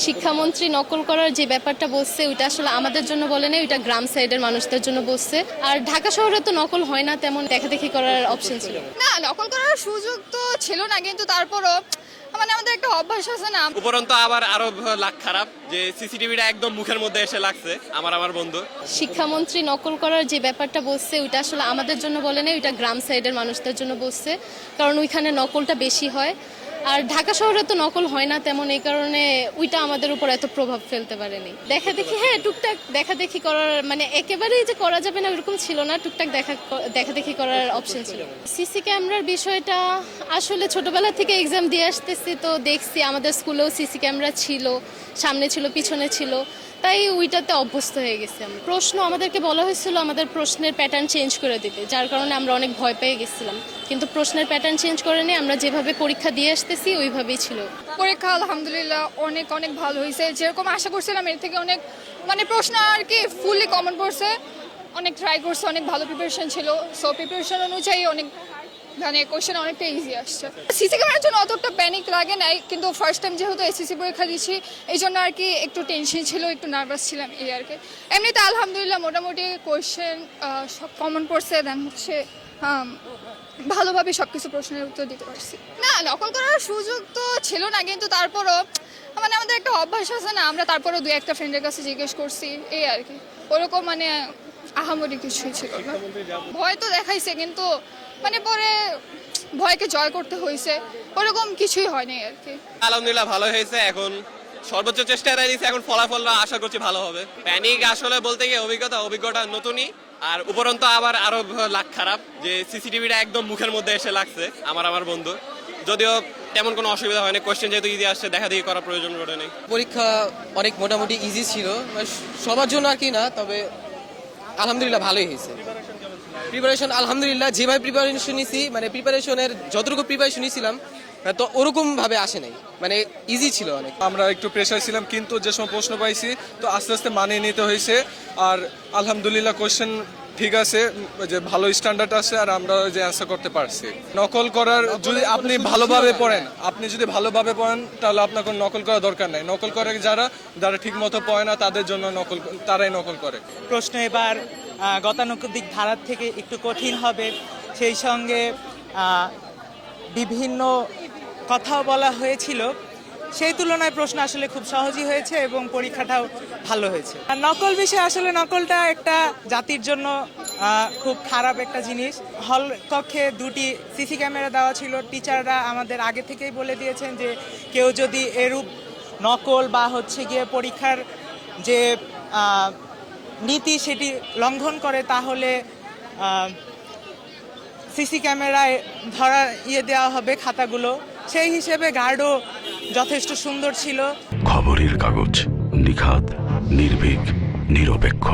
শিক্ষামন্ত্রী নকল করার যে ব্যাপারটা বলছে ওইটা আসলে আমাদের জন্য বলে না, ওইটা গ্রাম সাইডের মানুষদের জন্য বলছে। আর ঢাকা শহরে তো নকল হয় না, তেমন দেখাদেখি করার অপশন ছিল না। নকল করার সুযোগ তো ছিল না, কিন্তু তারপরও মানে আমাদের একটা অভ্যাস আছে না। উপরন্তু আবার আরো লাখ খারাপ যে সিসিটিভিটা একদম মুখের মধ্যে এসে লাগছে আমার বন্ধু। শিক্ষামন্ত্রী নকল করার যে ব্যাপারটা বলছে ওইটা আসলে আমাদের জন্য বলে না, ওইটা গ্রাম সাইডের মানুষদের জন্য বলছে, কারণ ওইখানে নকলটা বেশি হয়। আর ঢাকা শহরে তো নকল হয় না তেমন, এই কারণে ওইটা আমাদের উপর এত প্রভাব ফেলতে পারেনি। দেখাদেখি হ্যাঁ, টুকটাক দেখাদেখি করার মানে একেবারেই যে করা যাবে না ওরকম ছিল না, টুকটাক দেখাদেখি করার অপশন ছিল। সিসি ক্যামেরার বিষয়টা আসলে ছোটবেলা থেকে এক্সাম দিয়ে আসতেছি, তো দেখছি আমাদের স্কুলেও সিসি ক্যামেরা ছিল, সামনে ছিল পিছনে ছিল, তাই ওইটাতে অভ্যস্ত হয়ে গেছি আমরা। প্রশ্ন আমাদেরকে বলা হয়েছিল আমাদের প্রশ্নের প্যাটার্ন চেঞ্জ করে দিতে, যার কারণে আমরা অনেক ভয় পেয়ে গেছিলাম, কিন্তু প্রশ্নের প্যাটার্ন চেঞ্জ করে নিয়ে আমরা যেভাবে পরীক্ষা দিয়ে আসতেছি ওইভাবেই ছিল। পরীক্ষা আলহামদুলিল্লাহ অনেক অনেক ভালো হয়েছে, যেরকম আশা করছিলাম এর থেকে অনেক মানে প্রশ্ন আর কি ফুললি কমন পড়ছে। অনেক ট্রাই করছে, অনেক ভালো প্রিপারেশন ছিল, সো প্রিপারেশন অনুযায়ী অনেক মানে কোশ্চেন অনেকটা ইজি আসছে। সিসি ক্যামেরার জন্য অতটা প্যানিক লাগে নাই, কিন্তু ফার্স্ট টাইম যেহেতু এসএসসি পরীক্ষা দিচ্ছি এই জন্য আর কি একটু টেনশন ছিল, একটু নার্ভাস ছিলাম এই আর কি। এমনিতে আলহামদুলিল্লাহ মোটামুটি কোশ্চেন সব কমন পড়ছে, দেন হচ্ছে ভালোভাবে সব কিছু প্রশ্নের উত্তর দিতে পারছি। না, নকল করার সুযোগ তো ছিল না, কিন্তু তারপরও মানে আমাদের একটা অভ্যাস আছে না, আমরা তারপরও দুই একটা ফ্রেন্ডের কাছে জিজ্ঞেস করছি এই আর কি। ওরকম মানে আহামরি কিছুই ছিল না। ভয় তো দেখাইছে, কিন্তু মানে পরে ভয়কে জয় করতে হয়েছে, ওরকম কিছুই হয়নি আর কি। আলহামদুলিল্লাহ ভালো হয়েছে, এখন সর্বোচ্চ চেষ্টা দিয়েছি, এখন ফলাফল আশা করছি ভালো হবে। প্যানিক আসলে বলতে গিয়ে অভিজ্ঞতা নতুনই, আর উপরন্তু আবার আরো লাখ খারাপ যে সিসিটিভিটা একদম মুখের মধ্যে এসে লাগছে আমার বন্ধু। যদিও তেমন কোনো অসুবিধা হয়নি, কোশ্চেন যেহেতু ইজি আসছে দেখাদেখি করার প্রয়োজন পড়ে নেই। পরীক্ষা অনেক মোটামুটি ইজি ছিল, সবার জন্য আর কি না, তবে আলহামদুলিল্লাহ ভালোই হয়েছে। প্রিপারেশন আলহামদুলিল্লাহ যেভাবে প্রিপারেশন নিয়েছি, মানে প্রিপারেশনের যতটুকু প্রিপারেশন নিয়েছিলাম তো ওরকম ভাবে আসে নাই, মানে ইজি ছিল অনেক। আমরা একটু প্রেশার ছিলাম, কিন্তু যে সময় প্রশ্ন পাইছি তো আস্তে আস্তে মানিয়ে নিতে হয়েছে। আর আলহামদুলিল্লাহ কোশ্চেন ঠিক আছে, যে ভালো স্ট্যান্ডার্ড আছে, আর আমরা যে অ্যান্সার করতে পারছি। নকল করার যদি আপনি ভালোভাবে পড়েন, তাহলে আপনার কোনো নকল করার দরকার নাই। নকল করে যারা ঠিক মতো পড়ে না তাদের জন্য তারাই নকল করে। প্রশ্ন এবার গতানুগতিক ধারার থেকে একটু কঠিন হবে, সেই সঙ্গে বিভিন্ন কথাও বলা হয়েছিল, সেই তুলনায় প্রশ্ন আসলে খুব সহজই হয়েছে এবং পরীক্ষাটাও ভালো হয়েছে। আর নকল বিষয় আসলে নকলটা একটা জাতির জন্য খুব খারাপ একটা জিনিস। হল কক্ষে দুটি সিসি ক্যামেরা দেওয়া ছিল, টিচাররা আমাদের আগে থেকেই বলে দিয়েছেন যে কেউ যদি এরূপ নকল বা হচ্ছে গিয়ে পরীক্ষার যে নীতি সেটি লঙ্ঘন করে তাহলে সিসি ক্যামেরায় ধরা দেওয়া হবে খাতাগুলো। সেই হিসেবে গার্ডও যথেষ্ট সুন্দর ছিল। খবরের কাগজ, নিখাত, নির্ভীক, নিরপেক্ষ।